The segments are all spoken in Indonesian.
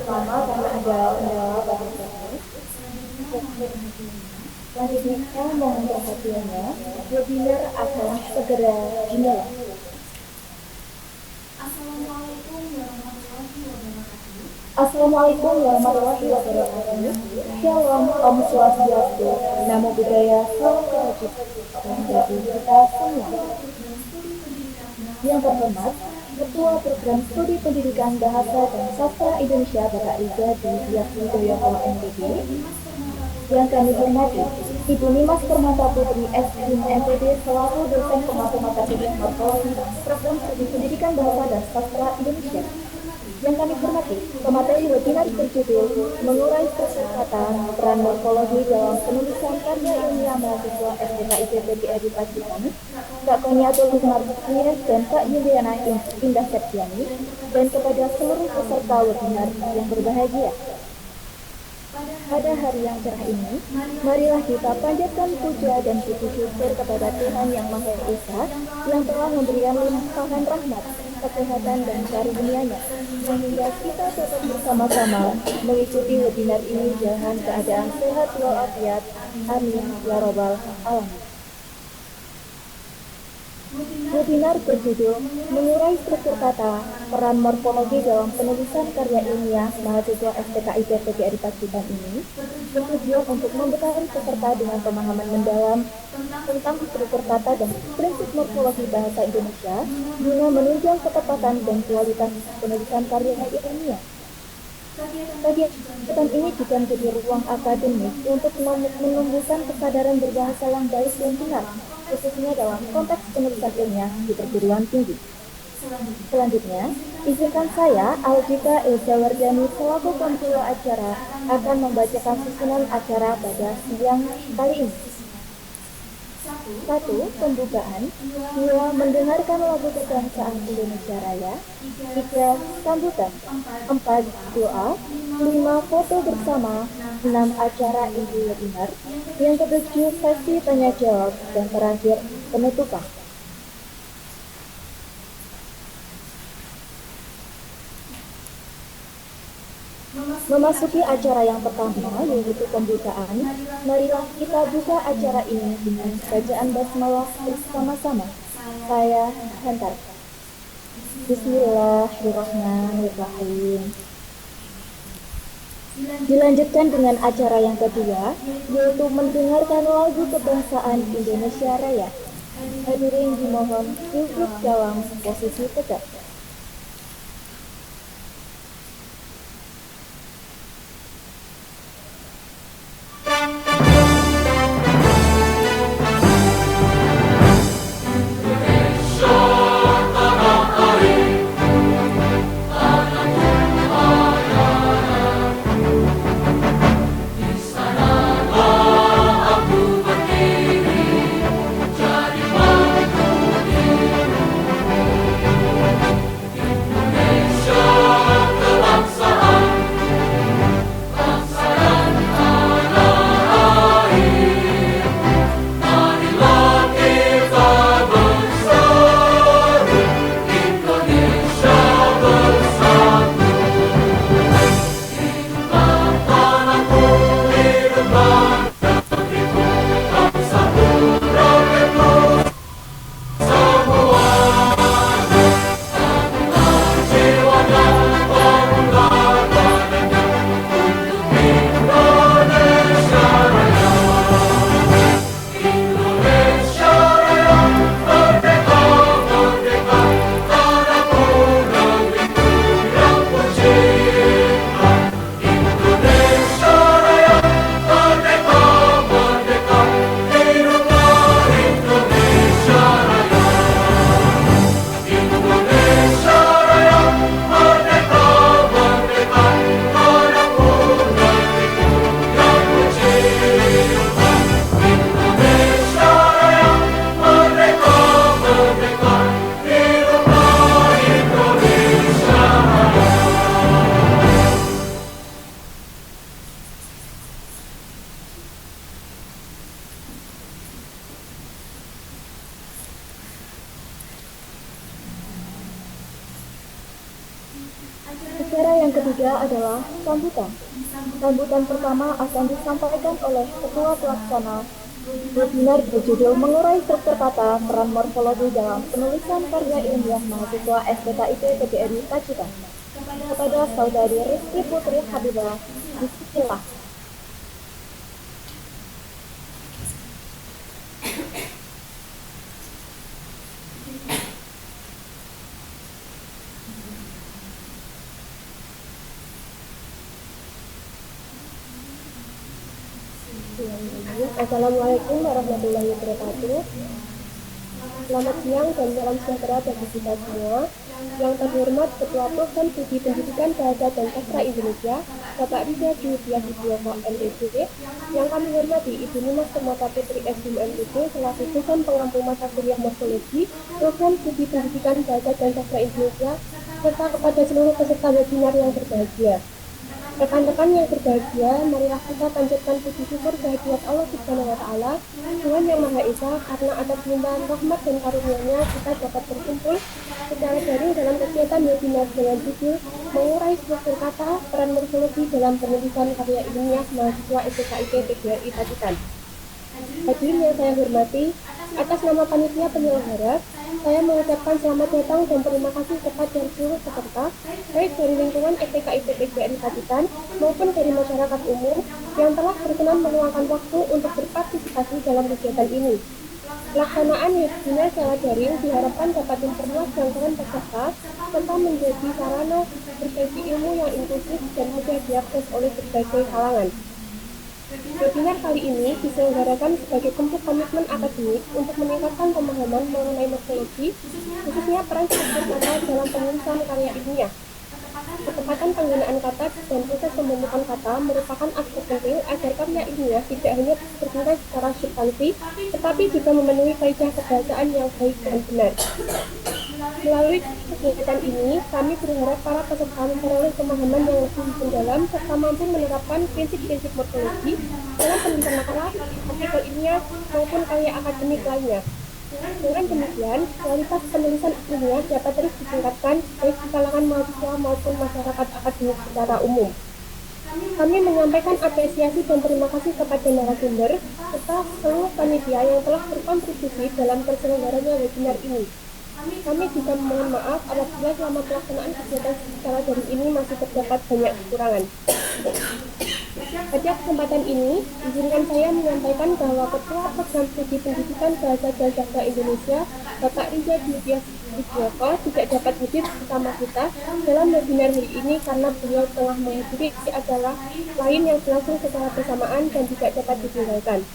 pertama karena ada kendala pada teknis. Selanjutnya mohon perhatiannya, webinar akan segera dimulai. Assalamualaikum warahmatullahi wabarakatuh. Shalom, Om Swastiastu, Namo Buddhaya, Salam Kebajikan bagi kita semua. Yang terhormat, Ketua Program Studi Pendidikan Bahasa dan Sastra Indonesia Bapak Riza di Dias Widoyoko MPD. Yang kami hormati, Ibu Nimas Permata Putri SKIM MPD selaku dosen pemangku mata kuliah morfologi Program Studi Pendidikan Bahasa dan Sastra Indonesia. Yang kami hormati, pemateri webinar berjudul Mengurai Kesempatan Peran Morfologi dalam Penulisan Karya Ilmiah Mahasiswa SDKIP PGRI Pacitan, Kak Koniatul Martinez dan Kak Yuliana Indah Septiani, dan kepada seluruh peserta webinar yang berbahagia. Pada hari yang cerah ini, marilah kita panjatkan puja dan puji syukur kepada Tuhan Yang Maha Esa yang telah memberikan limpahan rahmat, kesehatan dan karunia-Nya, sehingga kita dapat bersama-sama mengikuti webinar ini dengan keadaan sehat walafiat. Amin ya robbal alamin. Webinar berjudul Mengurai Struktur Kata, Peran Morfologi dalam Penulisan Karya Ilmiah Mahasiswa STKIP PGRI Pacitan ini bertujuan untuk membekali peserta dengan pemahaman mendalam tentang struktur kata dan prinsip morfologi bahasa Indonesia guna menunjang ketepatan dan kualitas penulisan karya ilmiah. Kegiatan ini juga menjadi ruang akademik untuk menumbuhkan kesadaran berbahasa yang baik dan benar, khususnya dalam konteks penulisan ilmiah di perguruan tinggi. Selanjutnya, izinkan saya, Aljika Ilzawardani, selaku pembawa acara, akan membacakan susunan acara pada siang kali ini. 1. Pembukaan. 2. Mendengarkan lagu kebangsaan Indonesia Raya. 3. Sambutan. 4. Doa. 5. Foto bersama. 6. Acara inti webinar. Yang ketujuh, sesi tanya jawab. Dan terakhir, penutupan. Memasuki acara yang pertama, yaitu pembukaan, marilah kita buka acara ini dengan bacaan basmalah bersama-sama. Saya hantar. Bismillahirrahmanirrahim. Dilanjutkan dengan acara yang kedua, yaitu mendengarkan lagu kebangsaan Indonesia Raya. Hadirin dimohon duduk dalam posisi tegak. adalah sambutan. Sambutan pertama akan disampaikan oleh Ketua Pelaksana webinar berjudul Mengurai Struktur Kata Peran Morfologi dalam Penulisan Karya Ilmiah Mahasiswa STKIP PGRI Pacitan. Kepada Saudari Rizky Putri Habibah, bismillah. Assalamualaikum warahmatullahi wabarakatuh. Selamat siang dan salam sejahtera bagi kita semua. Yang terhormat Ketua Program Studi Pendidikan Bahasa dan Sastra Indonesia, Bapak Riza Dwi Widianto MPD. Yang kami hormati Ibu Nimas Permata Putri S.M MPD selaku dosen pengampu mata kuliah morfologi Program Studi Pendidikan Bahasa dan Sastra Indonesia, serta kepada seluruh peserta webinar yang berbahagia. Rekan-rekan yang berbahagia, marilah kita panjatkan puji syukur kehadirat Allah Subhanahu wa Ta'ala, Tuhan Yang Maha Esa, karena atas limpahan rahmat dan karunia-Nya kita dapat berkumpul secara daring dalam kegiatan webinar dengan judul Mengurai Struktur Kata Peran Morfologi dalam Penulisan Karya Ilmiah Mahasiswa STKIP PGRI Pacitan. Hadirin yang saya hormati, atas nama panitia penyelenggara, saya mengucapkan selamat datang dan terima kasih kepada seluruh peserta, baik dari lingkungan STKIP PGRI Pacitan maupun dari masyarakat umum yang telah berkenan meluangkan waktu untuk berpartisipasi dalam kegiatan ini. Pelaksanaan webinar secara daring diharapkan dapat memperluas jangkauan peserta serta menjadi sarana berbagi ilmu yang inklusif dan mudah diakses oleh berbagai kalangan. Webinar kali ini diselenggarakan sebagai bentuk komitmen akademik untuk meningkatkan pemahaman mengenai morfologi, khususnya peran struktur kata dalam penulisan karya ilmiah. Ketepatan penggunaan kata dan proses pembentukan kata merupakan aspek penting agar karya ilmiah tidak hanya bernilai secara substansi, tetapi juga memenuhi kaidah kebahasaan yang baik dan benar. Melalui kegiatan ini, kami berharap para peserta memperoleh pemahaman yang lebih mendalam serta mampu menerapkan prinsip-prinsip morfologi dalam penulisan makalah, artikel ilmiah maupun karya akademik lainnya. Dengan demikian, kualitas penulisan ilmiah dapat terus ditingkatkan baik di kalangan mahasiswa maupun masyarakat akademik secara umum. Kami menyampaikan apresiasi dan terima kasih kepada narasumber serta seluruh panitia yang telah berkontribusi dalam terselenggaranya webinar ini. Kami juga memohon maaf apabila selama pelaksanaan kegiatan secara daring ini masih terdapat banyak kekurangan. Pada kesempatan ini, izinkan saya menyampaikan bahwa Ketua Program Studi Pendidikan Bahasa dan Sastra Indonesia, Bapak Riza Dwi Widianto, tidak dapat hadir bersama kita dalam webinar hari ini karena beliau telah menghadiri adalah lain yang berlangsung secara bersamaan dan tidak dapat ditinggalkan.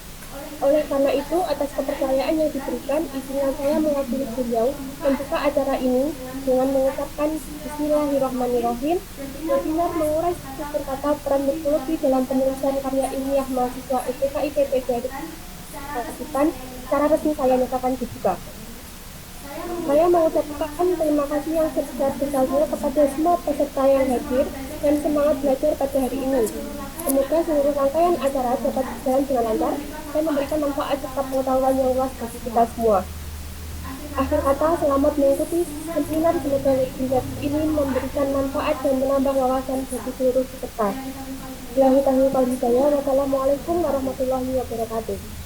Oleh karena itu, atas kepercayaan yang diberikan, izinkan saya mewakili beliau membuka acara ini dengan mengucapkan Bismillahirrahmanirrahim. Webinar mengurai struktur kata peran morfologi dalam penulisan karya ilmiah mahasiswa STKIP PGRI Pacitan secara resmi saya nyatakan dibuka. Saya mengucapkan terima kasih yang sebesar-besarnya kepada semua peserta yang hadir dan semangat belajar pada hari ini. Semoga seluruh rangkaian acara dapat berjalan dengan lancar dan memberikan manfaat serta pengetahuan yang luas bagi kita semua. Akhir kata, selamat mengikuti seminar. Semoga webinar ini memberikan manfaat dan menambah wawasan bagi seluruh peserta. Wassalamualaikum warahmatullahi wabarakatuh.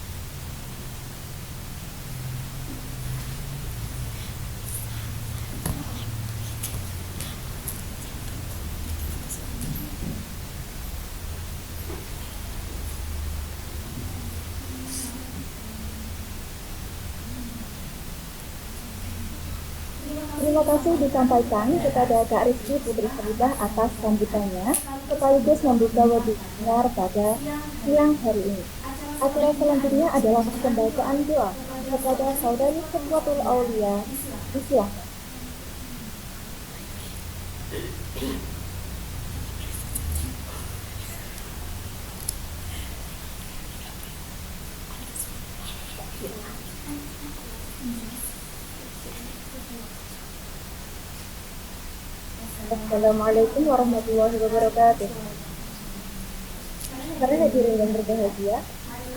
Terima kasih disampaikan kepada Kak Rizky Putri Habibah atas sambutannya, sekaligus membuka webinar pada siang hari ini. Acara selanjutnya adalah pembacaan doa kepada Saudari Sukwatul Aulia. Silakan. Assalamualaikum warahmatullahi wabarakatuh. Para hadirin yang berbahagia,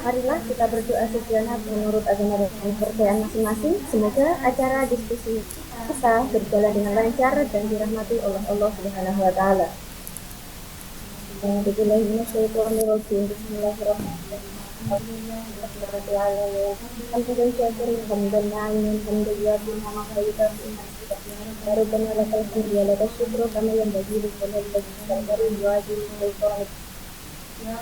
marilah kita berdoa sejenak menurut agama dan kepercayaan masing-masing. Semoga acara diskusi kita berjalan dengan lancar dan dirahmati oleh Allah Subhanahu wa Ta'ala. Bismillahirrahmanirrahim. Bismillahirrahmanirrahim. Alhamdulillahirrahmanirrahim. Hamdan syakirin hamdan na'imin hamdan nama khairikan Rabbana lakal hamdu wa lakal syukru kama yanbaghi li jalali wajhika wa ajli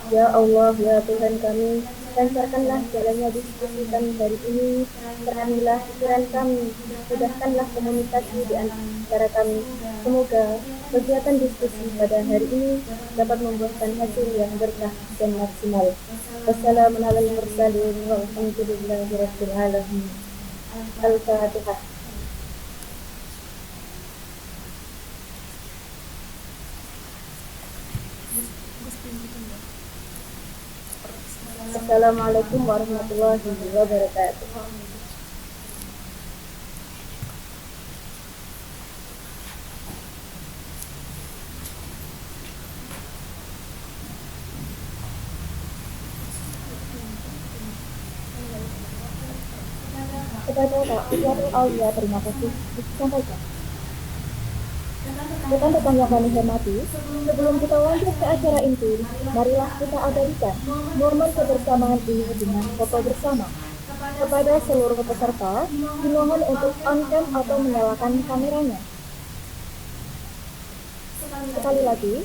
Ya Allah, ya Tuhan kami, lancarkanlah jalannya diskusi kami hari ini, teranilah pikiran kami, mudahkanlah komunikasi di antara kami. Semoga kegiatan diskusi pada hari ini dapat membuahkan hasil yang berkah dan maksimal. Wassalamualaikum warahmatullahi wabarakatuh. Al-Fatihah. Assalamualaikum warahmatullahi wabarakatuh. Kepada Pak Ujarul Aulia, terima kasih disampaikan. Rekan-rekan yang kami hormati, sebelum kita lanjut ke acara inti, marilah kita abadikan momen kebersamaan ini dengan foto bersama. Kepada seluruh peserta, dimohon untuk on cam atau menyalakan kameranya. Sekali lagi,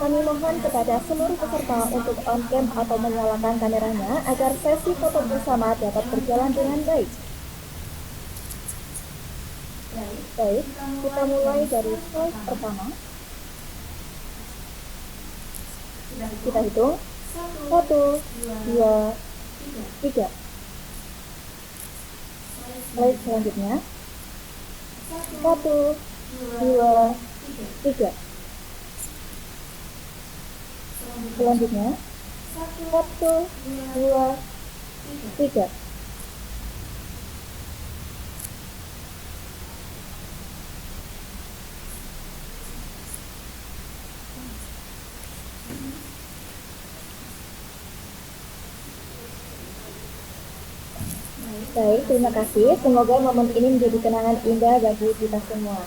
kami mohon kepada seluruh peserta untuk on cam atau menyalakan kameranya agar sesi foto bersama dapat berjalan dengan baik. Baik, kita mulai dari slide pertama. Kita hitung 1, 2, 3. Slide selanjutnya 1, 2, 3. Selanjutnya 1, 2, 3. Baik, terima kasih. Semoga momen ini menjadi kenangan indah bagi kita semua.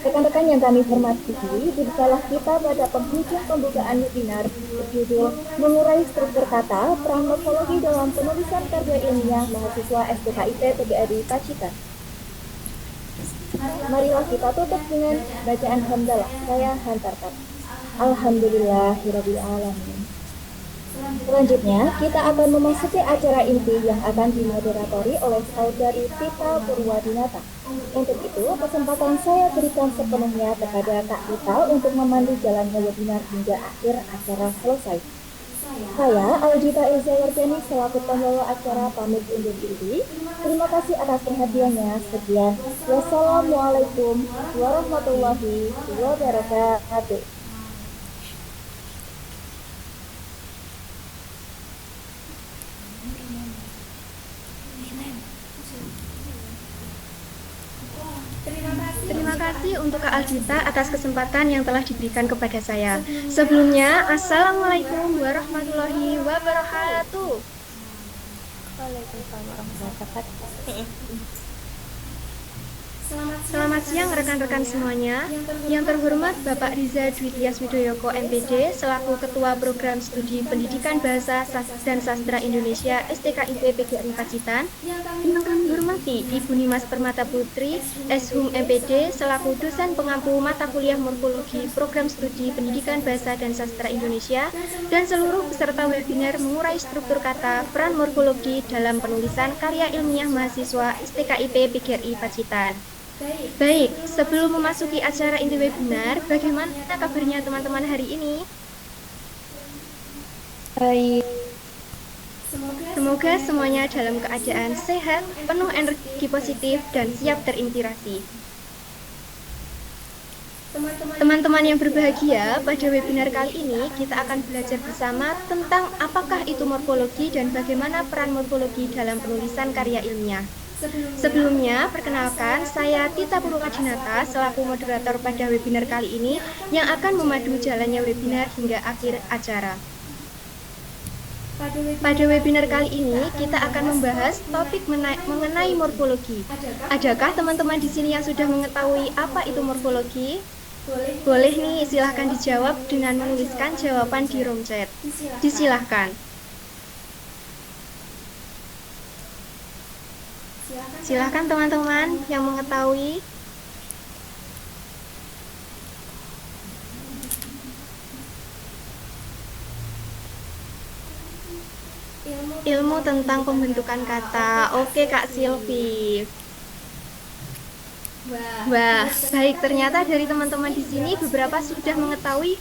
Rekan-rekan yang kami hormati, bersalah kita pada penghujung pembukaan webinar berjudul Mengurai Struktur Kata, Peran Morfologi dalam Penulisan Karya Ilmiah Mahasiswa STKIP PGRI Pacitan. Marilah kita tutup dengan bacaan hamdalah. Saya hantarkan. Alhamdulillahirabbil alamin. Selanjutnya, kita akan memasuki acara inti yang akan dimoderatori oleh Saudari Tita Purwadinata. Untuk itu, kesempatan saya berikan sepenuhnya kepada Kak Tita untuk memandu jalannya webinar hingga akhir acara selesai. Saya, Aljita Eza Wardani, selaku pembawa acara pamit undur diri. Terima kasih atas perhatiannya. Sekian. Wassalamualaikum warahmatullahi wabarakatuh. Terima kasih untuk Kak Aljita atas kesempatan yang telah diberikan kepada saya. Sebelumnya, Assalamualaikum warahmatullahi wabarakatuh. Waalaikumsalam warahmatullahi wabarakatuh. Selamat siang rekan-rekan semuanya. Yang terhormat Bapak Riza Dwi Tias Widoyoko MPD selaku Ketua Program Studi Pendidikan Bahasa dan Sastra Indonesia STKIP PGRI Pacitan. Yang kami hormati Ibu Nimas Permata Putri SHUM MPD selaku Dosen Pengampu Mata Kuliah Morfologi Program Studi Pendidikan Bahasa dan Sastra Indonesia dan seluruh peserta webinar Mengurai Struktur Kata, Peran Morfologi dalam Penulisan Karya Ilmiah Mahasiswa STKIP PGRI Pacitan. Baik, sebelum memasuki acara inti webinar, bagaimana kabarnya teman-teman hari ini? Baik. Semoga semuanya dalam keadaan sehat, penuh energi positif, dan siap terinspirasi. Teman-teman yang berbahagia, pada webinar kali ini kita akan belajar bersama tentang apakah itu morfologi dan bagaimana peran morfologi dalam penulisan karya ilmiah. Sebelumnya, perkenalkan, saya Tita Purwadinata selaku moderator pada webinar kali ini yang akan memadu jalannya webinar hingga akhir acara. Pada webinar kali ini, kita akan membahas topik mengenai morfologi. Adakah teman-teman di sini yang sudah mengetahui apa itu morfologi? Boleh nih, silahkan dijawab dengan menuliskan jawaban di room chat. Disilahkan. Silahkan teman-teman yang mengetahui. Ilmu tentang pembentukan kata. Oke, Kak Silvi. Wah, baik. Ternyata dari teman-teman di sini beberapa sudah mengetahui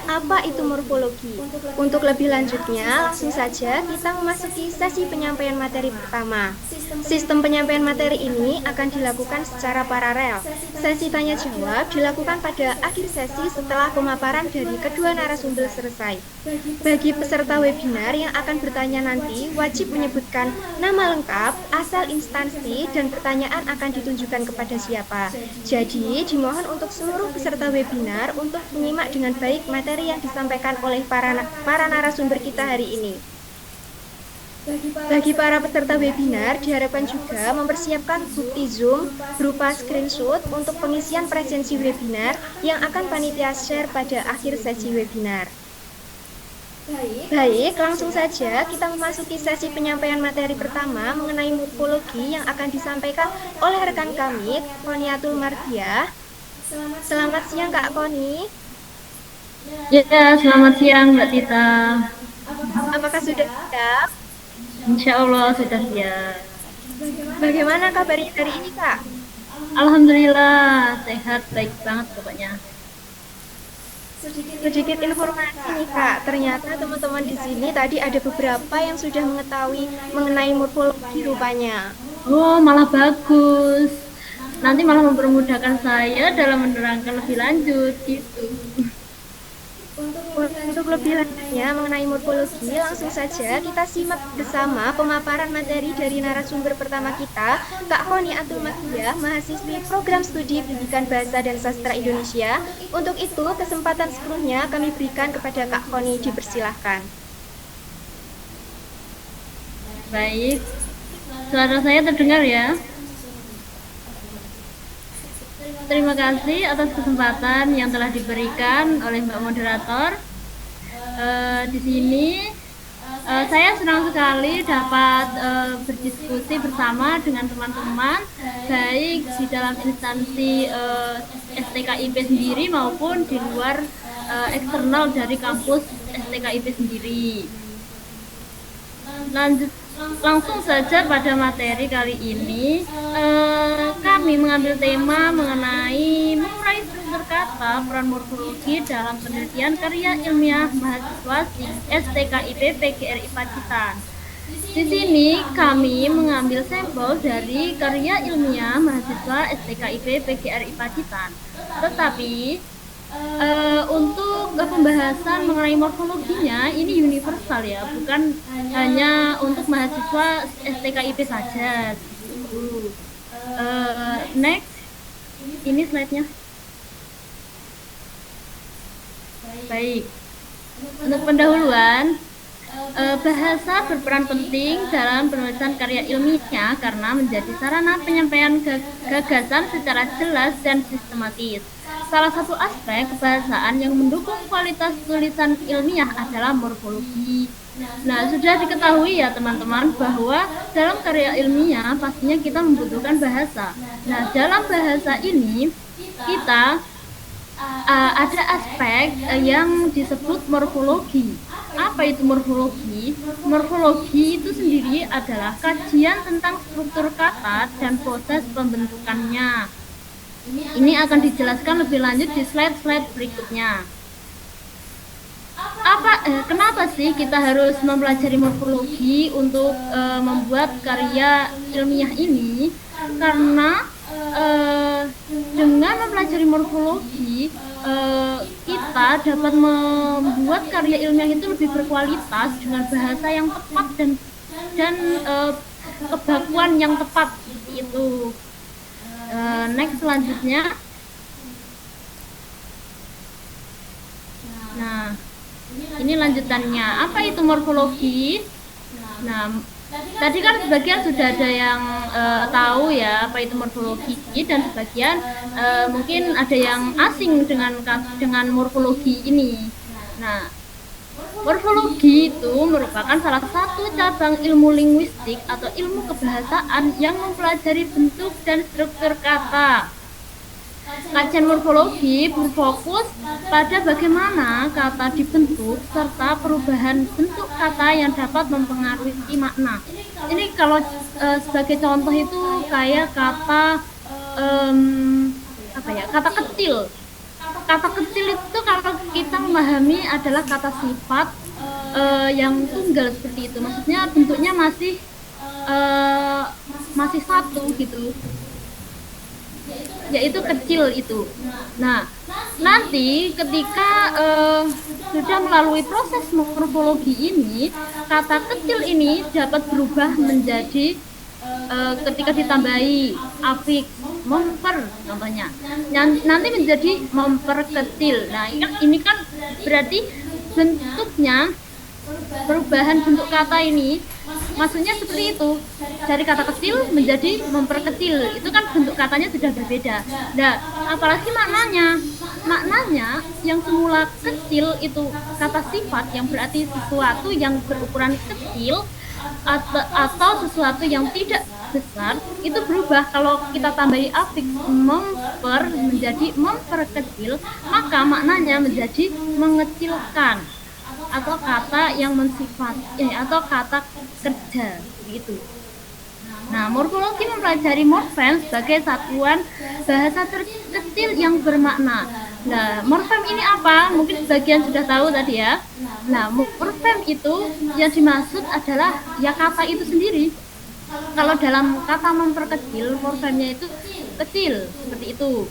apa itu morfologi. Untuk lebih lanjutnya, langsung saja kita memasuki sesi penyampaian materi pertama. Sistem penyampaian materi ini akan dilakukan secara paralel. Sesi tanya jawab dilakukan pada akhir sesi setelah pemaparan dari kedua narasumber selesai. Bagi peserta webinar yang akan bertanya nanti, wajib menyebutkan nama lengkap, asal instansi, dan pertanyaan akan ditunjukkan kepada siapa. Jadi, dimohon untuk seluruh peserta webinar untuk menyimak dengan baik materi yang disampaikan oleh para narasumber kita hari ini. Bagi para peserta webinar, diharapkan juga mempersiapkan bukti Zoom berupa screenshot untuk pengisian presensi webinar yang akan panitia share pada akhir sesi webinar. Baik, langsung saja kita memasuki sesi penyampaian materi pertama mengenai morfologi yang akan disampaikan oleh rekan kami, Koniatul Mardiah. Selamat siang Kak Koni. Ya, selamat siang Mbak Tita. Apakah sudah siap? Insya Allah sudah siap. Bagaimana kabarnya hari ini Kak? Alhamdulillah sehat, baik banget pokoknya. Sedikit informasi nih Kak, ternyata teman-teman di sini tadi ada beberapa yang sudah mengetahui mengenai morfologi rupanya. Oh, malah bagus. Nanti malah mempermudahkan saya dalam menerangkan lebih lanjut gitu. Untuk lebih lanjutnya mengenai morfologi, langsung saja kita simak bersama pemaparan materi dari narasumber pertama kita, Kak Koniatul Mardiah, mahasiswi Program Studi Pendidikan Bahasa dan Sastra Indonesia. Untuk itu, kesempatan sepenuhnya kami berikan kepada Kak Koni, dipersilahkan. Baik, suara saya terdengar ya? Terima kasih atas kesempatan yang telah diberikan oleh Mbak Moderator. Di sini saya senang sekali dapat berdiskusi bersama dengan teman-teman, baik di dalam instansi STKIP sendiri maupun di luar eksternal dari kampus STKIP sendiri. Langsung saja pada materi kali ini, kami mengambil tema mengenai mengurai struktur kata peran morfologi dalam penelitian karya ilmiah mahasiswa STKIP PGRI Pacitan. Di sini kami mengambil sampel dari karya ilmiah mahasiswa STKIP PGRI Pacitan. Tetapi untuk pembahasan mengenai morfologinya ini universal ya, bukan hanya untuk mahasiswa STKIP saja. Next, ini slide-nya. Baik, untuk pendahuluan, bahasa berperan penting dalam penulisan karya ilmiah karena menjadi sarana penyampaian gagasan secara jelas dan sistematis. Salah satu aspek kebahasaan yang mendukung kualitas tulisan ilmiah adalah morfologi. Nah, sudah diketahui ya teman-teman bahwa dalam karya ilmiah pastinya kita membutuhkan bahasa. Nah, dalam bahasa ini kita ada aspek yang disebut morfologi. Apa itu morfologi? Morfologi itu sendiri adalah kajian tentang struktur kata dan proses pembentukannya. Ini akan dijelaskan lebih lanjut di slide-slide berikutnya. Kenapa sih kita harus mempelajari morfologi untuk membuat karya ilmiah ini? Karena dengan mempelajari morfologi kita dapat membuat karya ilmiah itu lebih berkualitas dengan bahasa yang tepat dan kebakuan yang tepat itu. Next selanjutnya. Nah, ini lanjutannya. Apa itu morfologi? Nah, Tadi kan sebagian sudah ada yang tahu ya apa itu morfologi, dan sebagian mungkin ada yang asing dengan morfologi ini. Nah, morfologi itu merupakan salah satu cabang ilmu linguistik atau ilmu kebahasaan yang mempelajari bentuk dan struktur kata. Kajian morfologi berfokus pada bagaimana kata dibentuk serta perubahan bentuk kata yang dapat mempengaruhi makna. Ini kalau sebagai contoh itu kayak kata kata kecil. Kata kecil itu kalau kita memahami adalah kata sifat yang tunggal seperti itu. Maksudnya bentuknya masih satu gitu, yaitu kecil itu. Nah, nanti ketika sudah melalui proses morfologi ini, kata kecil ini dapat berubah menjadi ketika ditambahi afiks memper contohnya, nanti menjadi memperkecil. Nah, ini kan berarti bentuknya, perubahan bentuk kata ini maksudnya seperti itu, dari kata kecil menjadi memperkecil, itu kan bentuk katanya sudah berbeda. Nah, apalagi maknanya yang semula kecil itu kata sifat yang berarti sesuatu yang berukuran kecil atau sesuatu yang tidak besar, itu berubah kalau kita tambahi afiks memper menjadi memperkecil, maka maknanya menjadi mengecilkan atau kata yang mensifat atau kata kerja gitu. Nah, morfologi mempelajari morfem sebagai satuan bahasa terkecil yang bermakna. Nah, morfem ini apa? Mungkin sebagian sudah tahu tadi ya. Nah, morfem itu yang dimaksud adalah ya kata itu sendiri. Kalau dalam kata memperkecil, morfemnya itu kecil seperti itu.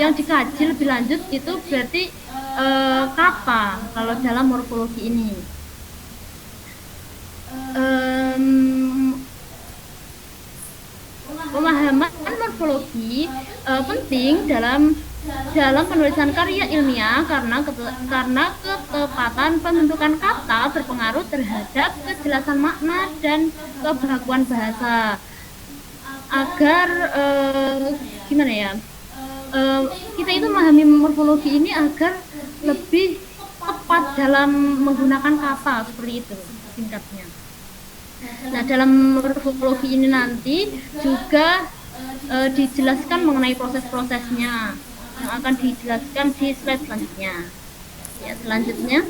Yang dikaji lebih lanjut itu berarti kata kalau dalam morfologi ini. Pemahaman morfologi penting dalam penulisan karya ilmiah karena ketepatan pembentukan kata berpengaruh terhadap kejelasan makna dan kebakuan bahasa. Agar kita itu memahami morfologi ini agar lebih tepat dalam menggunakan kata, seperti itu singkatnya. Nah, dalam morfologi ini nanti juga dijelaskan mengenai proses-prosesnya yang akan dijelaskan di slide selanjutnya. Ya, selanjutnya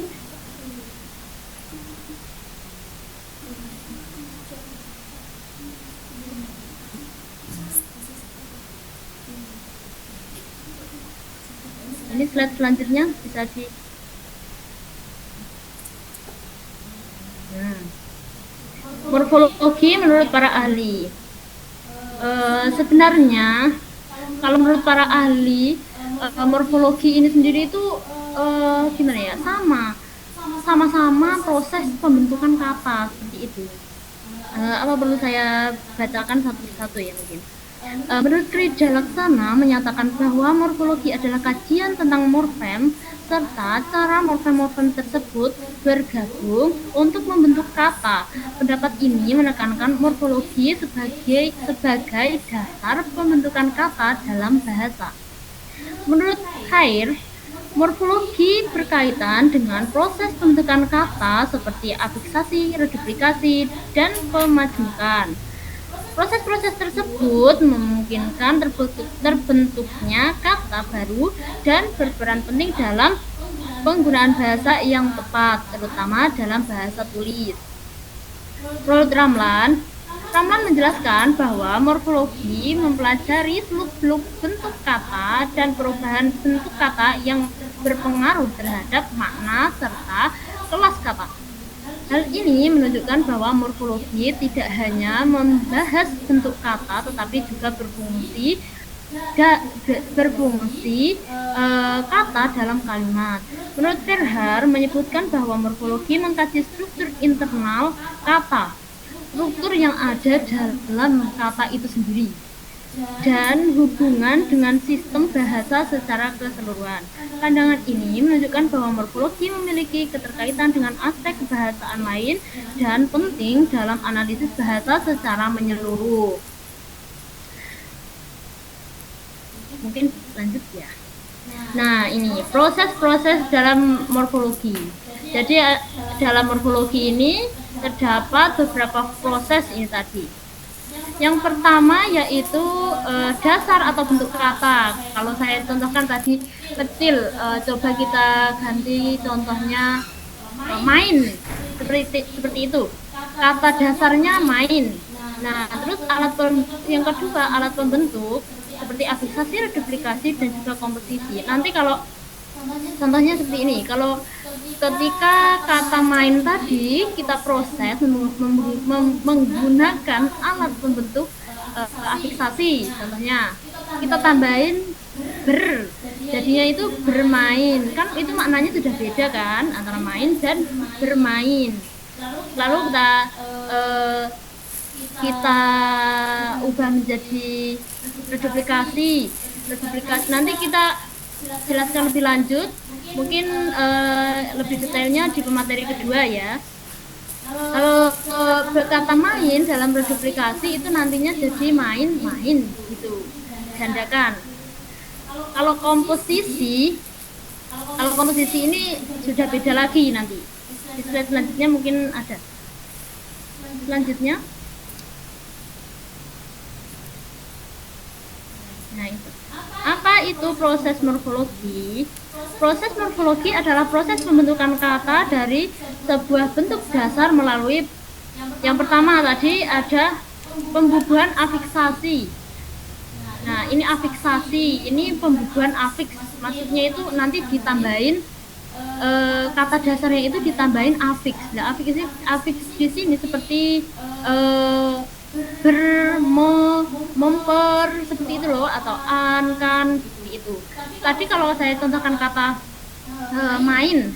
ini slide selanjutnya bisa di morfologi menurut para ahli. Sebenarnya kalau menurut para ahli morfologi ini sendiri itu sama-sama proses pembentukan kata seperti itu. Apa perlu saya bacakan satu-satu ya mungkin. Menurut Krida Laksana menyatakan bahwa morfologi adalah kajian tentang morfem serta cara morfem-morfem tersebut bergabung untuk membentuk kata. Pendapat ini menekankan morfologi sebagai dasar pembentukan kata dalam bahasa. Menurut Khair, morfologi berkaitan dengan proses pembentukan kata seperti afiksasi, reduplikasi, dan pemajukan. Proses-proses tersebut memungkinkan terbentuknya kata baru dan berperan penting dalam penggunaan bahasa yang tepat, terutama dalam bahasa tulis. Menurut Ramlan menjelaskan bahwa morfologi mempelajari seluk-beluk bentuk kata dan perubahan bentuk kata yang berpengaruh terhadap makna serta kelas kata. Hal ini menunjukkan bahwa morfologi tidak hanya membahas bentuk kata, tetapi juga berfungsi kata dalam kalimat. Menurut Terhar menyebutkan bahwa morfologi mengkaji struktur internal kata, struktur yang ada dalam kata itu sendiri. dan hubungan dengan sistem bahasa secara keseluruhan. Pandangan ini menunjukkan bahwa morfologi memiliki keterkaitan dengan aspek kebahasaan lain dan penting dalam analisis bahasa secara menyeluruh. Mungkin lanjut ya. Nah, ini proses-proses dalam morfologi. Jadi dalam morfologi ini terdapat beberapa proses ini tadi. Yang pertama yaitu dasar atau bentuk kata. Kalau saya contohkan tadi kecil, coba kita ganti contohnya main, seperti itu. Kata dasarnya main. Nah, terus yang kedua alat pembentuk seperti afiksasi, reduplikasi, dan juga komposisi. Nanti kalau contohnya seperti ini, kalau ketika kata main tadi kita proses menggunakan alat pembentuk afiksasi, contohnya kita tambahin jadinya itu bermain, kan itu maknanya sudah beda kan antara main dan bermain. Lalu kita ubah menjadi reduplikasi. Nanti kita jelaskan lebih lanjut, mungkin lebih detailnya di pemateri kedua ya. Kalau kata main dalam reduplikasi itu nantinya jadi main gitu, gandakan. Kalau komposisi ini sudah beda lagi nanti. Di slide selanjutnya mungkin ada. Selanjutnya. Nah, itu. Apa itu proses morfologi? Proses morfologi adalah proses pembentukan kata dari sebuah bentuk dasar melalui yang pertama tadi ada pembubuhan afiksasi. Nah, ini afiksasi, ini pembubuhan afiks. Maksudnya itu nanti ditambahin kata dasarnya itu ditambahin afiks. Nah, afiks di sini seperti memper seperti itu loh, atau kan seperti itu. Tadi kalau saya contohkan kata main,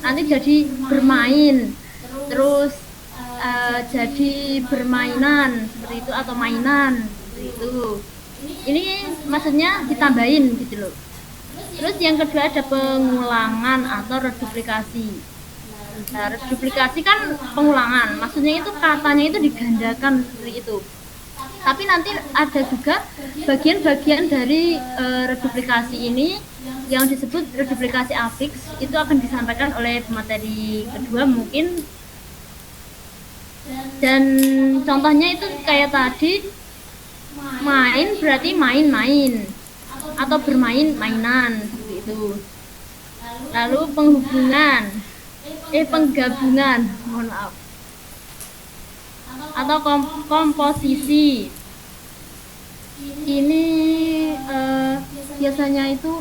nanti jadi bermain, terus jadi bermainan seperti itu, atau mainan seperti itu. Ini maksudnya ditambahin gitu loh. Terus yang kedua ada pengulangan atau reduplikasi. Nah, reduplikasi kan pengulangan, maksudnya itu katanya itu digandakan seperti itu. Tapi nanti ada juga bagian-bagian dari reduplikasi ini yang disebut reduplikasi afiks, itu akan disampaikan oleh pemateri kedua mungkin. Dan contohnya itu kayak tadi, main berarti main-main atau bermain-mainan seperti itu. Lalu penggabungan, mohon maaf, atau komposisi. Ini biasanya itu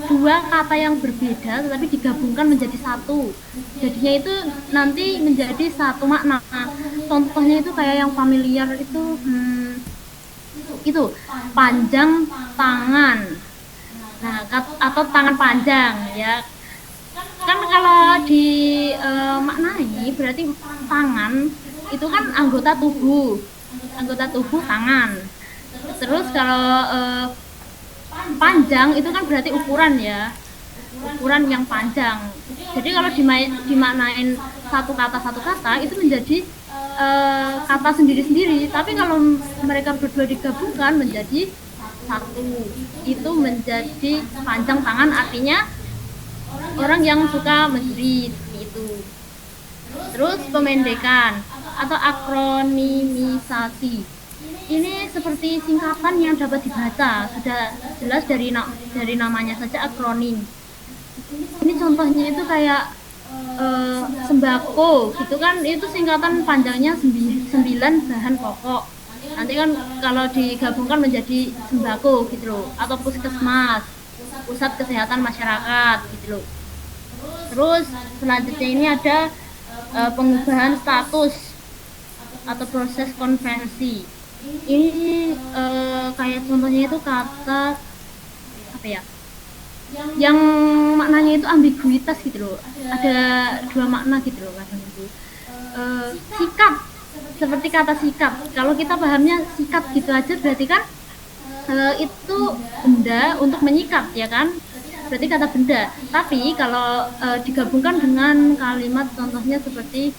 dua kata yang berbeda tetapi digabungkan menjadi satu, jadinya itu nanti menjadi satu makna. Contohnya itu kayak yang familiar itu panjang tangan, nah atau tangan panjang ya kan. Kalau maknai berarti tangan itu kan anggota tubuh tangan. Terus kalau panjang itu kan berarti ukuran yang panjang. Jadi kalau dimaknain satu kata itu menjadi kata sendiri-sendiri, tapi kalau mereka berdua digabungkan menjadi satu, itu menjadi panjang tangan, artinya orang yang suka mencuri seperti itu. Terus pemendekan atau akronimisasi, ini seperti singkatan yang dapat dibaca, sudah jelas dari namanya saja akronim. Ini contohnya itu kayak sembako gitu kan, itu singkatan panjangnya 9 bahan pokok. Nanti kan kalau digabungkan menjadi sembako gitu loh, atau puskesmas, pusat kesehatan masyarakat gitu loh. Terus selanjutnya ini ada pengubahan status atau proses konvensi. Ini kayak contohnya itu kata apa ya, yang maknanya itu ambiguitas gitu loh, ada dua makna gitu loh kadang itu. Sikap, seperti kata sikap, kalau kita pahamnya sikap gitu aja berarti kan itu benda untuk menyikat, ya kan? Berarti kata benda. Tapi kalau digabungkan dengan kalimat contohnya seperti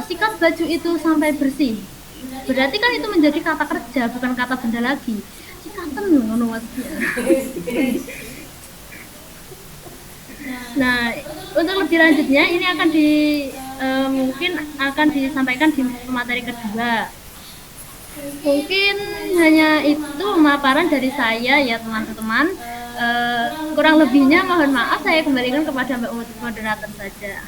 sikat baju itu sampai bersih, berarti kan itu menjadi kata kerja, bukan kata benda lagi. Sikatan ngono Mas. Nah, untuk lebih lanjutnya ini akan mungkin akan disampaikan di materi kedua. Mungkin hanya itu pemaparan dari saya ya teman-teman. Kurang lebihnya mohon maaf, saya kembalikan kepada Mbak moderator saja.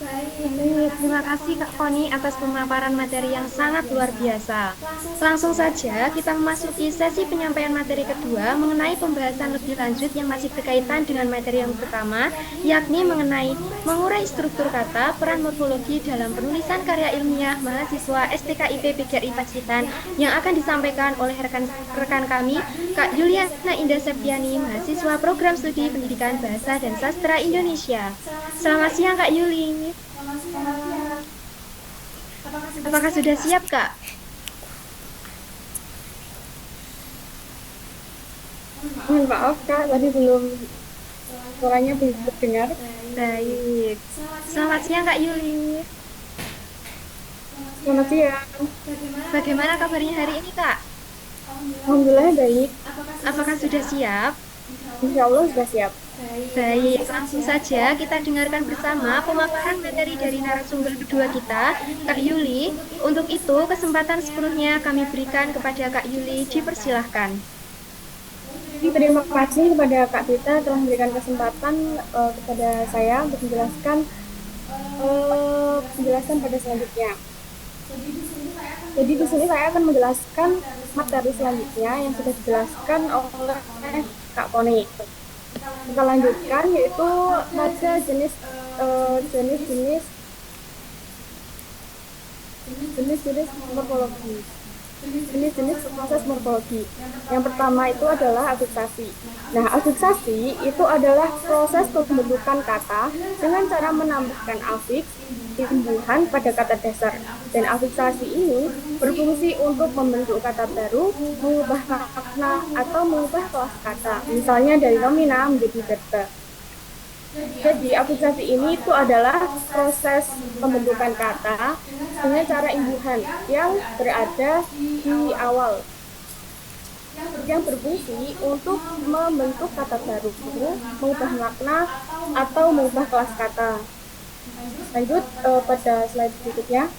Baik, terima kasih Kak Koni atas pemaparan materi yang sangat luar biasa. Langsung saja kita memasuki sesi penyampaian materi kedua mengenai pembahasan lebih lanjut yang masih berkaitan dengan materi yang pertama, yakni mengenai mengurai struktur kata, peran morfologi dalam penulisan karya ilmiah mahasiswa STKIP PGRI Pacitan yang akan disampaikan oleh rekan kami, Kak Yuliana Indah Septiani, mahasiswa program studi Pendidikan Bahasa dan Sastra Indonesia. Selamat siang Kak Yuli. Apakah sudah siap, Kak? Mohon maaf Kak, tadi suaranya belum terdengar. Baik. Selamat siang Kak Yuli. Selamat siang. Bagaimana kabarnya hari ini, Kak? Alhamdulillah baik. Apakah sudah siap? Insya Allah sudah siap. Baik, langsung saja kita dengarkan bersama pemaparan materi dari narasumber kedua kita, Kak Yuli. Untuk itu, kesempatan sepenuhnya kami berikan kepada Kak Yuli, dipersilahkan. Terima kasih kepada Kak Tita telah memberikan kesempatan kepada saya untuk menjelaskan penjelasan pada selanjutnya. Jadi di sini saya akan menjelaskan materi selanjutnya yang sudah dijelaskan oleh Kak Koni. Kita lanjutkan yaitu pada jenis morfologi. Jenis-jenis proses morfologi. Yang pertama itu adalah afiksasi. Nah, afiksasi itu adalah proses pembentukan kata dengan cara menambahkan afiks, imbuhan pada kata dasar. Dan afiksasi ini berfungsi untuk membentuk kata baru, mengubah makna atau mengubah kelas kata. Misalnya dari nomina menjadi verba. Jadi afiksasi ini itu adalah proses pembentukan kata dengan cara imbuhan yang berada di awal, yang berfungsi untuk membentuk kata baru, mengubah makna atau mengubah kelas kata. Lanjut pada slide berikutnya.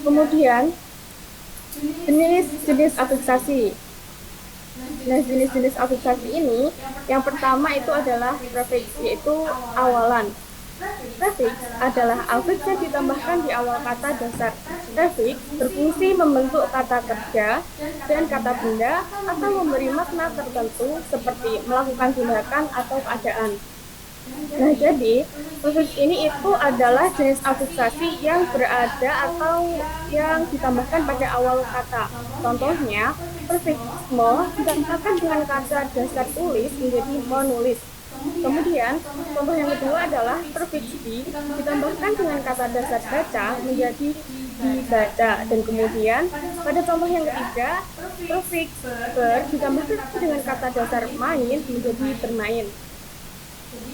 Kemudian jenis-jenis afiksasi. Nah, jenis-jenis afiksasi ini yang pertama itu adalah prefiks, yaitu awalan. Prefiks adalah afiks yang ditambahkan di awal kata dasar. Prefiks berfungsi membentuk kata kerja dan kata benda atau memberi makna tertentu seperti melakukan tindakan atau keadaan. Nah, jadi prefiks ini itu adalah jenis afiksasi yang berada atau yang ditambahkan pada awal kata. Contohnya, prefiks mo ditambahkan dengan kata dasar tulis menjadi menulis. Kemudian, contoh yang kedua adalah prefiks di ditambahkan dengan kata dasar baca menjadi dibaca. Dan kemudian, pada contoh yang ketiga, prefiks ber ditambahkan dengan kata dasar main menjadi bermain.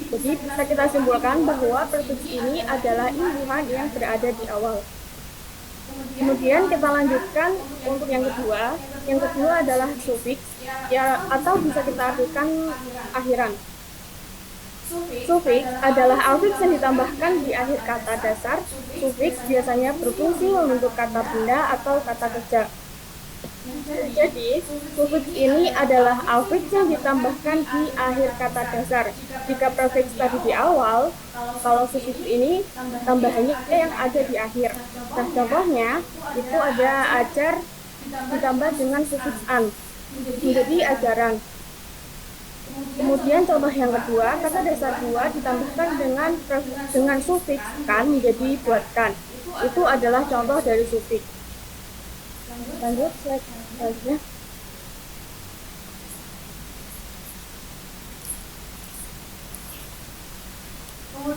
Jadi bisa kita simpulkan bahwa prefiks ini adalah imbuhan yang berada di awal. Kemudian kita lanjutkan untuk yang kedua. Yang kedua adalah sufiks, ya, atau bisa kita artikan akhiran. Sufiks adalah afiks yang ditambahkan di akhir kata dasar. Sufiks biasanya berfungsi membentuk kata benda atau kata kerja. Jadi, sufiks ini adalah afiks yang ditambahkan di akhir kata dasar. Jika prefiks tadi di awal, kalau sufiks ini tambahannya yang ada di akhir. Nah, contohnya itu ada ajar ditambah dengan sufiks an menjadi ajaran. Kemudian contoh yang kedua, kata dasar dua ditambahkan dengan sufiks kan menjadi buatkan. Itu adalah contoh dari sufiks. Lanjut slide selanjutnya.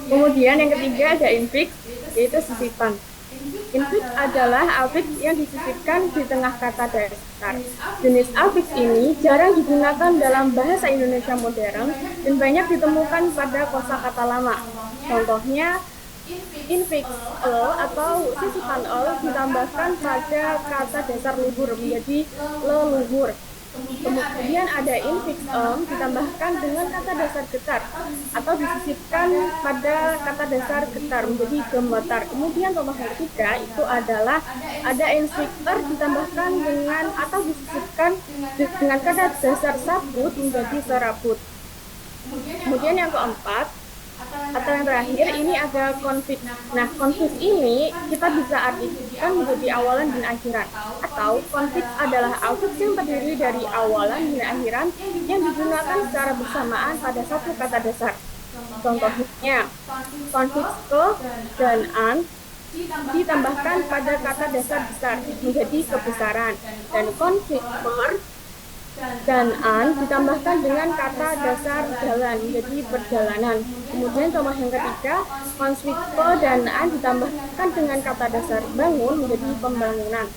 Kemudian yang ketiga ada infix, yaitu sisipan. Infix adalah afiks yang disisipkan di tengah kata dasar. Jenis afiks ini jarang digunakan dalam bahasa Indonesia modern dan banyak ditemukan pada kosakata lama. Contohnya, infix atau sisipan ditambahkan pada kata dasar luhur menjadi leluhur. Kemudian ada infix ditambahkan dengan kata dasar getar atau disisipkan pada kata dasar getar menjadi gemetar. Kemudian contoh yang ketiga itu adalah ada infixer ditambahkan dengan atau disisipkan dengan kata dasar sabut menjadi serabut. Kemudian yang keempat atau yang terakhir ini ada konflik. Nah, konflik ini kita bisa artikan menjadi awalan dan akhiran. Atau konflik adalah afiks yang terdiri dari awalan dan akhiran yang digunakan secara bersamaan pada satu kata dasar. Contohnya, konflik ke dan an ditambahkan pada kata dasar besar menjadi kebesaran, dan konflik per dan an ditambahkan dengan kata dasar jalan menjadi perjalanan. Kemudian contoh yang ketiga, konflik pe dan an ditambahkan dengan kata dasar bangun menjadi pembangunan.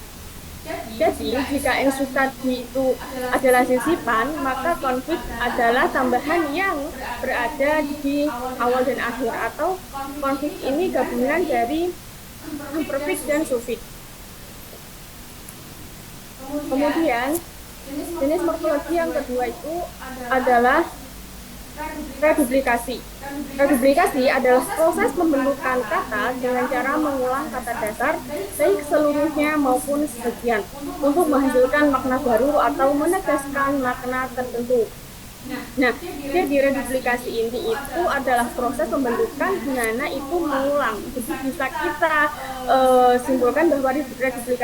Jadi jika infix tadi itu adalah sisipan, maka konflik adalah tambahan yang berada di awal dan akhir, atau konflik ini gabungan dari prefiks dan sufiks. Kemudian jenis morfologi yang kedua itu adalah reduplikasi. Reduplikasi adalah proses pembentukan kata dengan cara mengulang kata dasar, baik seluruhnya maupun sebagian, untuk menghasilkan makna baru atau menegaskan makna tertentu. Nah, jadi reduplikasi ini itu adalah proses pembentukan di mana itu mengulang. Jadi bisa kita simpulkan bahwa reduplikasi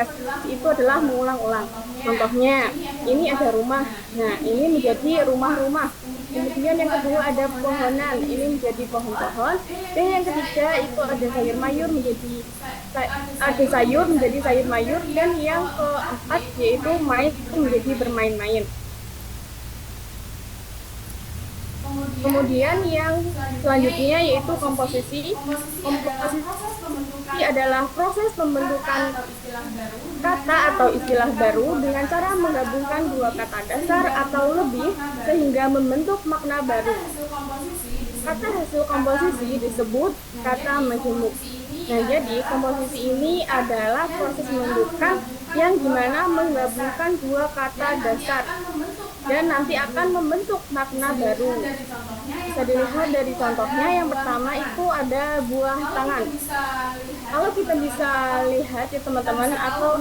itu adalah mengulang-ulang. Contohnya, ini ada rumah. Nah, ini menjadi rumah-rumah. Kemudian yang kedua ada pohonan, ini menjadi pohon-pohon. Dan yang ketiga itu ada sayur mayur menjadi sayur mayur. Dan yang keempat yaitu main menjadi bermain-main. Kemudian yang selanjutnya yaitu komposisi. Komposisi adalah proses pembentukan kata atau istilah baru dengan cara menggabungkan dua kata dasar atau lebih sehingga membentuk makna baru. Kata hasil komposisi disebut kata majemuk. Nah, jadi komposisi ini adalah proses pembentukan yang dimana menggabungkan dua kata dasar dan nanti akan membentuk makna baru. Bisa dilihat dari contohnya, yang pertama itu ada buah tangan. Kalau kita bisa lihat ya teman-teman, atau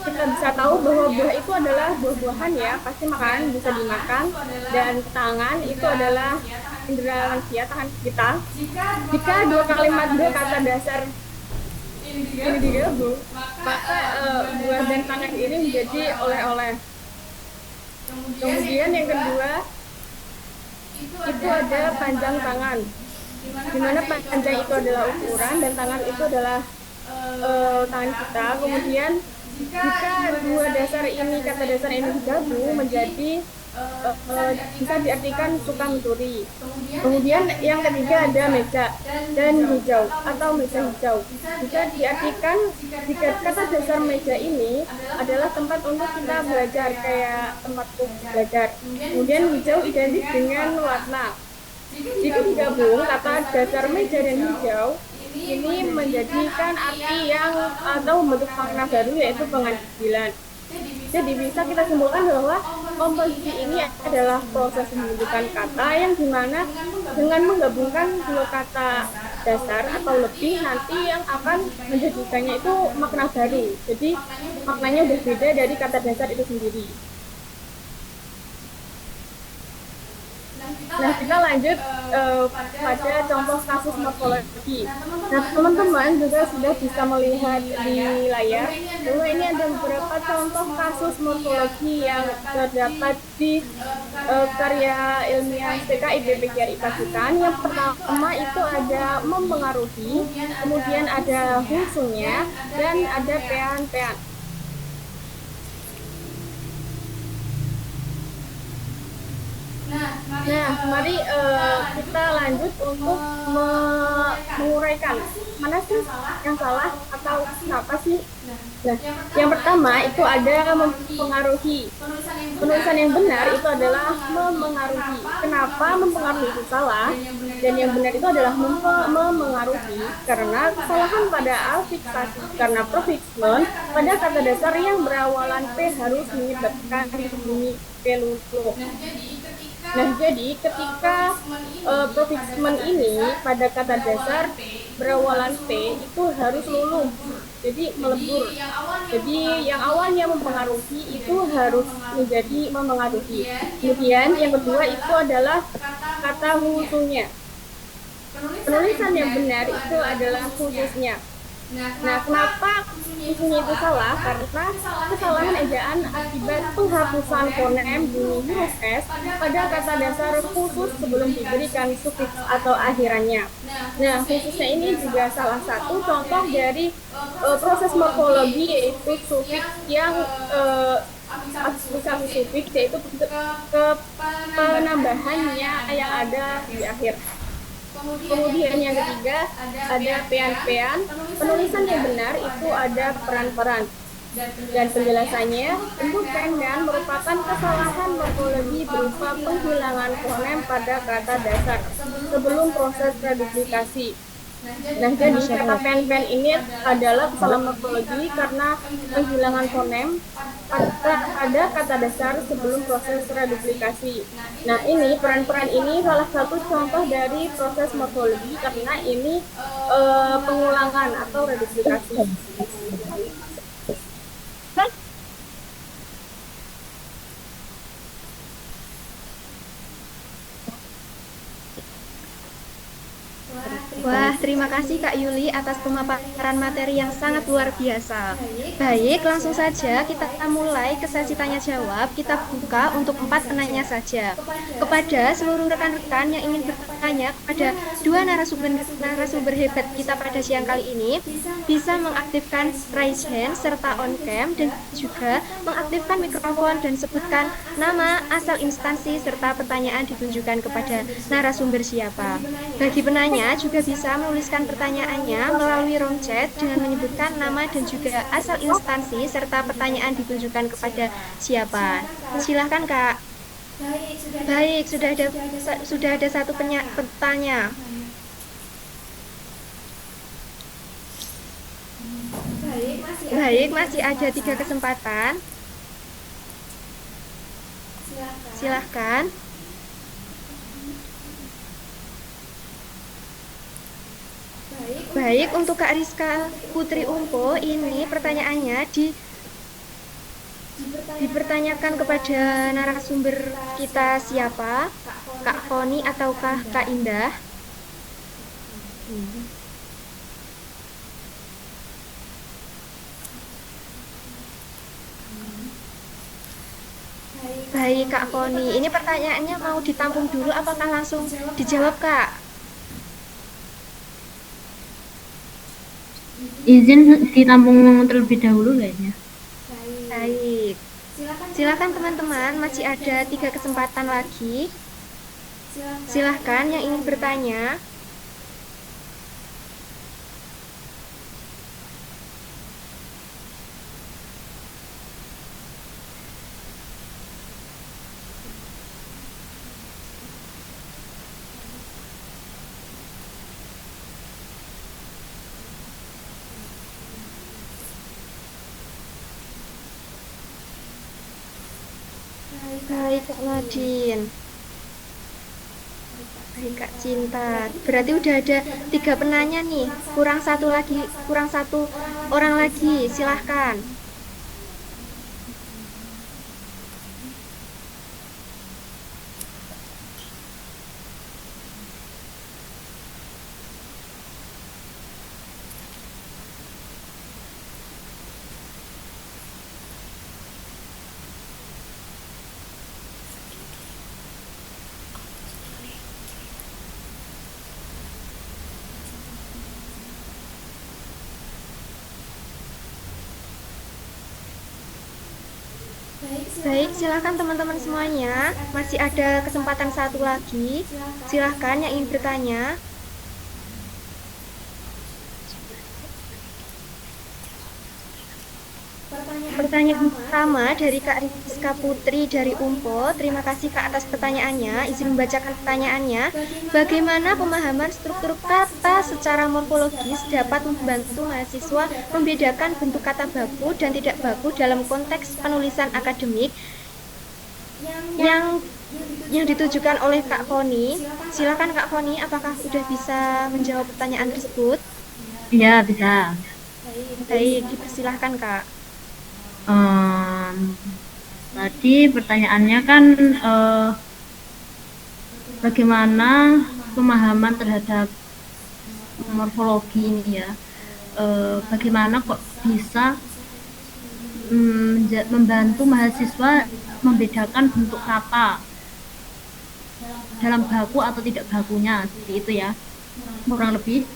kita bisa tahu bahwa buah itu adalah buah-buahan ya, pasti makanan bisa dimakan, dan tangan itu adalah indera manusia, tangan kita. Jika dua kata dasar ini digabung, maka buah dan tangan ini menjadi oleh-oleh. Kemudian yang kedua itu ada panjang tangan, di mana panjang itu adalah ukuran dan tangan itu adalah tangan kita. Kemudian jika dua dasar ini, kata dasar ini digabung menjadi bisa diartikan suka mencuri. Kemudian yang ketiga ada meja dan hijau atau meja hijau. Bisa diartikan jika kata dasar meja ini adalah tempat untuk kita belajar, kayak tempat belajar. Kemudian hijau identik dengan warna. Jika digabung kata dasar meja dan hijau ini menjadikan arti yang atau membentuk makna baru, yaitu pengadilan. Jadi bisa kita simpulkan bahwa komposisi ini adalah proses pembentukan kata yang dimana dengan menggabungkan dua kata dasar atau lebih, nanti yang akan menjadikannya itu makna baru. Jadi maknanya berbeda dari kata dasar itu sendiri. Nah, kita lanjut pada contoh kasus morfologi. Nah, teman-teman juga sudah bisa melihat di layar bahwa ini ada beberapa contoh kasus morfologi yang terdapat di karya ilmiah STK IPB Pacitan. Yang pertama itu ada mempengaruhi, kemudian ada fungsinya, dan ada pean-pean. Nah, mari kita lanjut untuk menguraikan mana sih yang salah atau kenapa sih. Nah, yang pertama itu ada mempengaruhi. Penulisan yang benar itu adalah memengaruhi. Kenapa mempengaruhi itu salah? Dan yang benar itu adalah memengaruhi karena kesalahan pada alfiksasi karena prefixment pada kata dasar yang berawalan P harus menyebabkan bunyi P luluh. Nah, jadi ketika prefixment ini pada kata dasar berawalan P itu harus luluh, jadi melebur. Jadi yang awalnya mempengaruhi itu harus menjadi memengaruhi. Kemudian yang kedua itu adalah kata khususnya. Penulisan yang benar itu adalah khususnya. Nah, kenapa khususnya itu salah? Karena kesalahan ejaan akibat penghapusan fonem bunyi huruf S pada kata dasar khusus sebelum diberikan sufiks atau akhirannya. Nah, khususnya ini juga salah satu contoh dari proses morfologi, yaitu sufiks yang aktualisasi sufiks, yaitu ke penambahannya yang ada di akhir. Kemudian yang ketiga ada pean-pean. Penulisan yang benar itu ada peran-peran. Dan penjelasannya, bentuk pendan merupakan kesalahan morfologi berupa penghilangan fonem pada kata dasar sebelum proses reduplikasi. Nah, jadi kata pen-pen ini adalah kesalahan morfologi karena penghilangan fonem pada kata dasar sebelum proses reduplikasi. Nah, ini peran-peran ini salah satu contoh dari proses morfologi karena ini pengulangan atau reduplikasi. Wah, terima kasih Kak Yuli atas pemaparan materi yang sangat luar biasa. Baik, langsung saja kita mulai ke sesi tanya jawab. Kita buka untuk 4 penanya saja. Kepada seluruh rekan-rekan yang ingin bertanya kepada dua narasumber hebat kita pada siang kali ini, bisa mengaktifkan raise hand serta on cam dan juga mengaktifkan mikrofon dan sebutkan nama, asal instansi serta pertanyaan ditunjukkan kepada narasumber siapa. Bagi penanya juga bisa menuliskan pertanyaannya melalui room chat dengan menyebutkan nama dan juga asal instansi serta pertanyaan ditunjukkan kepada siapa. Silahkan Kak. Baik, sudah ada satu pertanyaan. Baik, masih ada 3 kesempatan. Silahkan. Baik, untuk Kak Rizka Putri Umpo, ini pertanyaannya dipertanyakan kepada narasumber kita siapa? Kak Koni ataukah Kak Indah? Baik, Kak Koni. Ini pertanyaannya mau ditampung dulu apakah langsung dijawab, Kak? Izin ditampung terlebih dahulu kayaknya. Baik. Silakan teman-teman, masih ada 3 kesempatan lagi. Silahkan yang ingin bertanya. Baik, Kak Nadine. Baik, Kak Cinta. Berarti udah ada 3 penanya nih. Kurang satu orang lagi. Silahkan. Baik, silakan teman-teman semuanya. Masih ada kesempatan satu lagi. Silakan yang ingin bertanya. Pertanyaan pertama dari Kak Rizka Putri dari Umpo. Terima kasih Kak atas pertanyaannya. Izin membacakan pertanyaannya. Bagaimana pemahaman struktur kata secara morfologis dapat membantu mahasiswa membedakan bentuk kata baku dan tidak baku dalam konteks penulisan akademik yang ditujukan oleh Kak Foni? Silakan Kak Foni, apakah sudah bisa menjawab pertanyaan tersebut? Iya, bisa. Baik, dipersilahkan Kak. Tadi pertanyaannya kan bagaimana pemahaman terhadap morfologi ini ya, bagaimana kok bisa membantu mahasiswa membedakan bentuk kata dalam baku atau tidak bakunya, seperti itu ya, kurang lebih.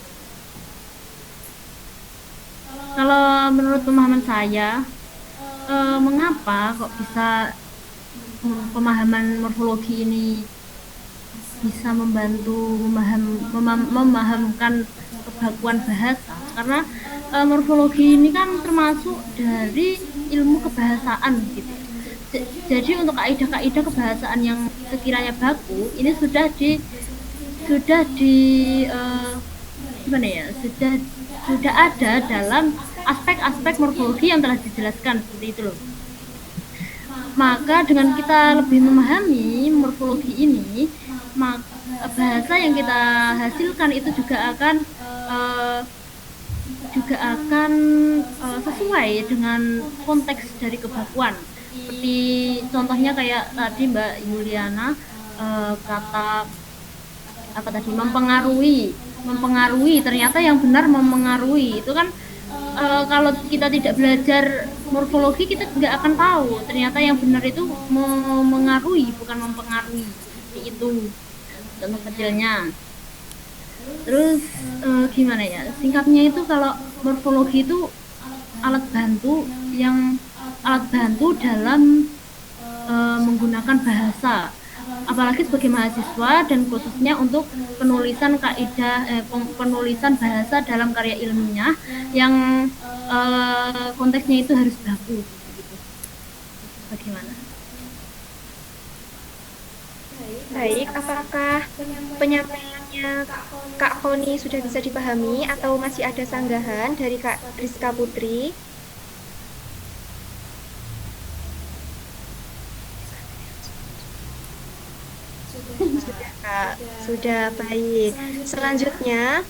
Kalau menurut pemahaman saya, mengapa kok bisa pemahaman morfologi ini bisa membantu memahamkan kebakuan bahasa, karena morfologi ini kan termasuk dari ilmu kebahasaan gitu. Jadi untuk kaidah-kaidah kebahasaan yang sekiranya baku ini sudah gimana ya, sudah ada dalam aspek-aspek morfologi yang telah dijelaskan, seperti itu loh. Maka dengan kita lebih memahami morfologi ini, maka bahasa yang kita hasilkan itu juga akan sesuai dengan konteks dari kebakuan. Seperti contohnya kayak tadi Mbak Yuliana, kata apa tadi, mempengaruhi, ternyata yang benar mempengaruhi itu kan, kalau kita tidak belajar morfologi kita nggak akan tahu ternyata yang benar itu mengaruhi bukan mempengaruhi, seperti itu contoh kecilnya. Terus gimana ya, singkatnya itu kalau morfologi itu alat bantu dalam menggunakan bahasa, apalagi sebagai mahasiswa dan khususnya untuk penulisan penulisan bahasa dalam karya ilmiah yang konteksnya itu harus baku gitu. Bagaimana? Baik, apakah penyampaiannya Kak Foni sudah bisa dipahami atau masih ada sanggahan dari Kak Rizka Putri? Sudah Kak, sudah, baik. Selanjutnya,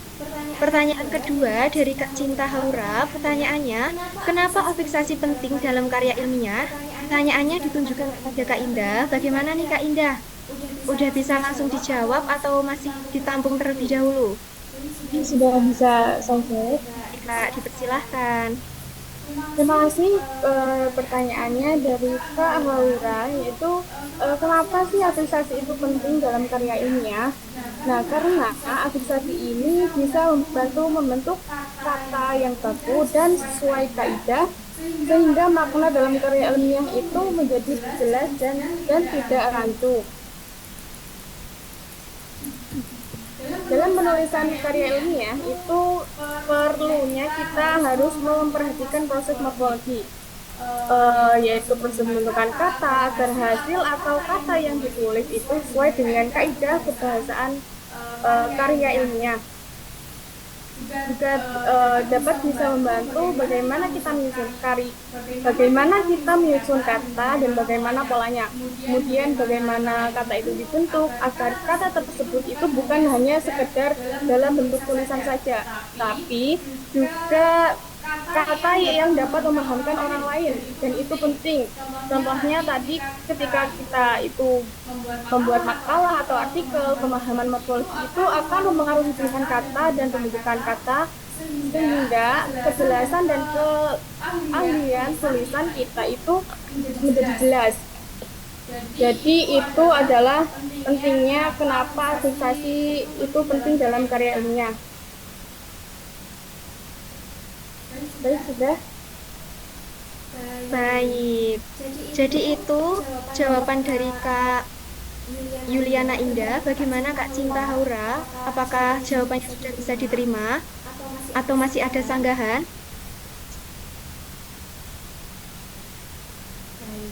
pertanyaan kedua dari Kak Cinta Haura. Pertanyaannya, kenapa obfiksasi penting dalam karya ilmiah? Pertanyaannya ditunjukkan kepada Kak Indah. Bagaimana nih Kak Indah? Udah bisa langsung dijawab atau masih ditampung terlebih dahulu? Sudah bisa saya. Kak, dipersilahkan. Terima kasih pertanyaannya dari Kak Haura, yaitu kenapa sih afiksasi itu penting dalam karya ilmiah? Nah, karena afiksasi ini bisa membentuk kata yang baku dan sesuai kaidah, sehingga makna dalam karya ilmiah itu menjadi jelas dan tidak rancu. Dalam penulisan karya ilmiah itu perlunya kita harus memperhatikan proses morfologi, yaitu proses pembentukan kata agar hasil atau kata yang ditulis itu sesuai dengan kaidah kebahasaan karya ilmiah. Juga dapat bisa membantu bagaimana kita menyusun kata dan bagaimana polanya. Kemudian bagaimana kata itu dibentuk agar kata tersebut itu bukan hanya sekedar dalam bentuk tulisan saja, tapi juga kata yang dapat memahamkan orang lain, dan itu penting. Contohnya tadi ketika kita itu membuat makalah atau artikel, pemahaman morfologi itu akan mempengaruhi pilihan kata dan pembentukan kata, sehingga kejelasan dan keahlian tulisan kita itu menjadi jelas. Jadi itu adalah pentingnya kenapa afiksasi itu penting dalam karya ilmiah. Baik, sudah. Baik. Jadi itu jawaban dari Kak Yuliana Indah. Bagaimana Kak Cinta Haura? Apakah jawabannya sudah bisa diterima atau masih ada sanggahan?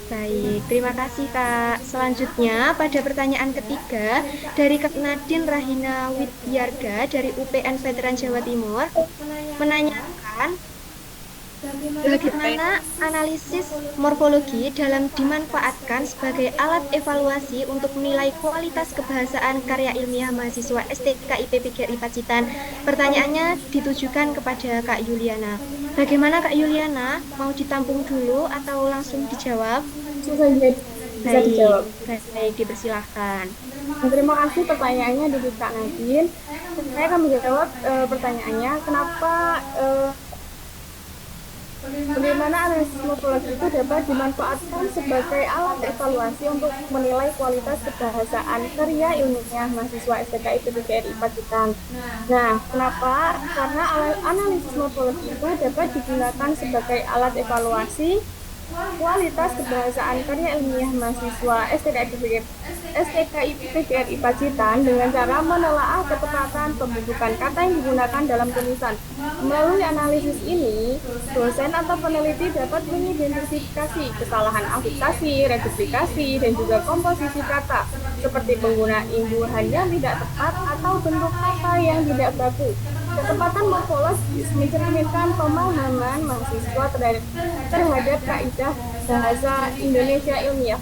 Baik, terima kasih Kak. Selanjutnya pada pertanyaan ketiga dari Kak Nadine Rahina Widyarga dari UPN Veteran Jawa Timur menanyakan bagaimana analisis morfologi dalam dimanfaatkan sebagai alat evaluasi untuk menilai kualitas kebahasaan karya ilmiah mahasiswa STKIP PGRI Pacitan? Pertanyaannya ditujukan kepada Kak Yuliana. Bagaimana Kak Yuliana? Mau ditampung dulu atau langsung dijawab? Bisa dijawab. Baik, dipersilahkan. Terima kasih pertanyaannya dari Kak Nadine. Saya akan menjawab pertanyaannya, kenapa bagaimana analisis morfologi itu dapat dimanfaatkan sebagai alat evaluasi untuk menilai kualitas kebahasaan karya ilmiah mahasiswa STKIP PGRI Pacitan. Nah, kenapa? Karena analisis morfologi itu dapat digunakan sebagai alat evaluasi kualitas kebahasaan karya ilmiah mahasiswa STKIP PGRI Pacitan dengan cara menelaah ketepatan pembentukan kata yang digunakan dalam tulisan. Melalui analisis ini, dosen atau peneliti dapat mengidentifikasi kesalahan afiksasi, reduplikasi, dan juga komposisi kata, seperti penggunaan imbuhan yang tidak tepat atau bentuk kata yang tidak baku. Ketepatan morfologis mencerminkan pemahaman mahasiswa terhadap kaidah bahasa Indonesia ilmiah.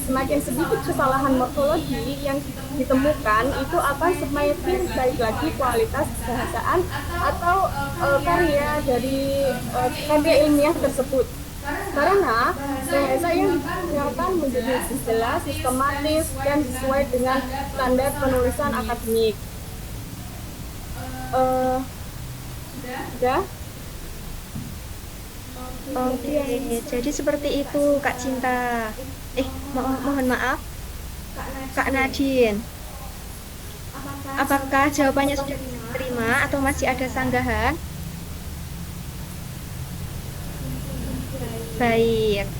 Semakin sedikit kesalahan morfologi yang ditemukan, itu akan semakin baik lagi kualitas kebahasaan atau karya dari karya ilmiah tersebut. Karena bahasa yang digunakan menjadi jelas, sistematis, dan sesuai dengan standar penulisan akademik. Sudah? Oke, jadi seperti itu Kak Cinta. Mohon maaf, Kak Nadine. Apakah jawabannya sudah diterima atau masih ada sanggahan? Baik.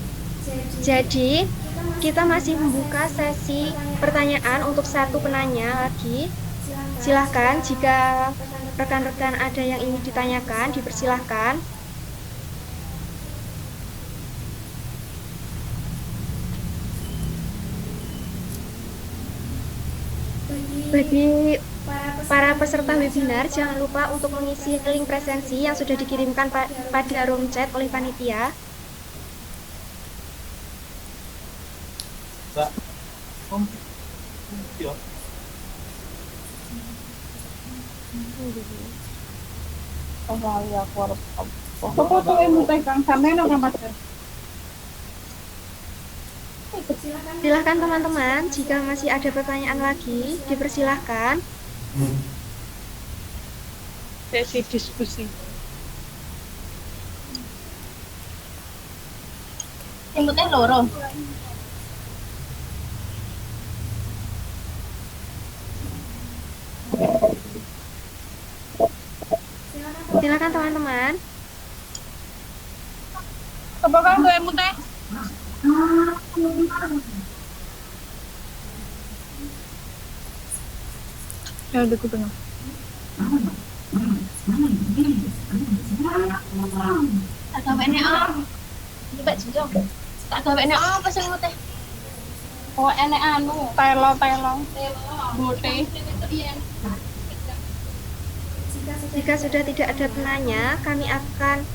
Jadi, kita masih membuka sesi pertanyaan untuk satu penanya lagi. Silahkan jika rekan-rekan ada yang ingin ditanyakan, dipersilahkan. Bagi para peserta webinar, jangan lupa untuk mengisi link presensi yang sudah dikirimkan pada room chat oleh panitia. Silahkan teman-teman, jika masih ada pertanyaan lagi, dipersilahkan. Sesi diskusi. Imutnya loro. Silakan teman-teman. Apakah gue emutnya? Ya udah gue tengah. Tak gawene apa? Coba jujur. Tak gawene apa sing muteh? Oh enek anu. Telo. Bote. Jika sudah tidak ada penanya, kami akan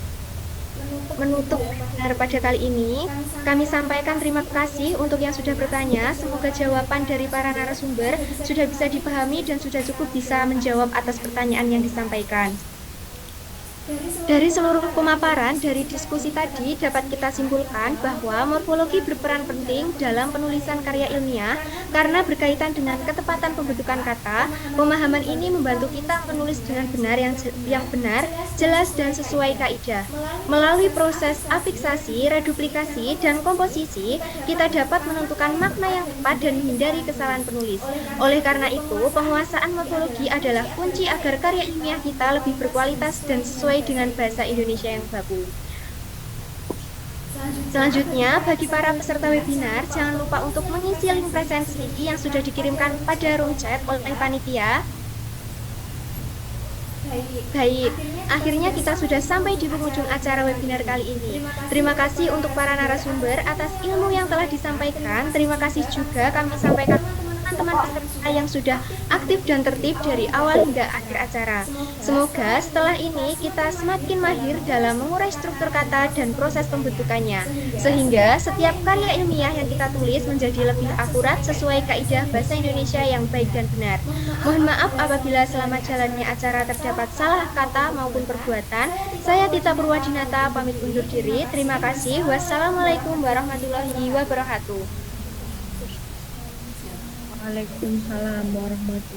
menutup webinar pada kali ini. Kami sampaikan terima kasih untuk yang sudah bertanya. Semoga jawaban dari para narasumber sudah bisa dipahami dan sudah cukup bisa menjawab atas pertanyaan yang disampaikan. Dari seluruh pemaparan dari diskusi tadi dapat kita simpulkan bahwa morfologi berperan penting dalam penulisan karya ilmiah karena berkaitan dengan ketepatan pembentukan kata. Pemahaman ini membantu kita menulis dengan benar yang benar, jelas dan sesuai kaidah. Melalui proses afiksasi, reduplikasi, dan komposisi, kita dapat menentukan makna yang tepat dan menghindari kesalahan penulis. Oleh karena itu, penguasaan morfologi adalah kunci agar karya ilmiah kita lebih berkualitas dan sesuai dengan bahasa Indonesia yang baku. Selanjutnya, bagi para peserta webinar, jangan lupa untuk mengisi link presensi yang sudah dikirimkan pada room chat oleh panitia. Baik, akhirnya kita sudah sampai di penghujung acara webinar kali ini. Terima kasih untuk para narasumber atas ilmu yang telah disampaikan. Terima kasih juga kami sampaikan teman-teman peserta yang sudah aktif dan tertib dari awal hingga akhir acara. Semoga setelah ini kita semakin mahir dalam mengurai struktur kata dan proses pembentukannya, sehingga setiap karya ilmiah yang kita tulis menjadi lebih akurat sesuai kaidah bahasa Indonesia yang baik dan benar. Mohon maaf apabila selama jalannya acara terdapat salah kata maupun perbuatan. Saya Tita Purwadinata pamit undur diri. Terima kasih. Wassalamualaikum warahmatullahi wabarakatuh. Waalaikumsalam warahmatullahi wabarakatuh.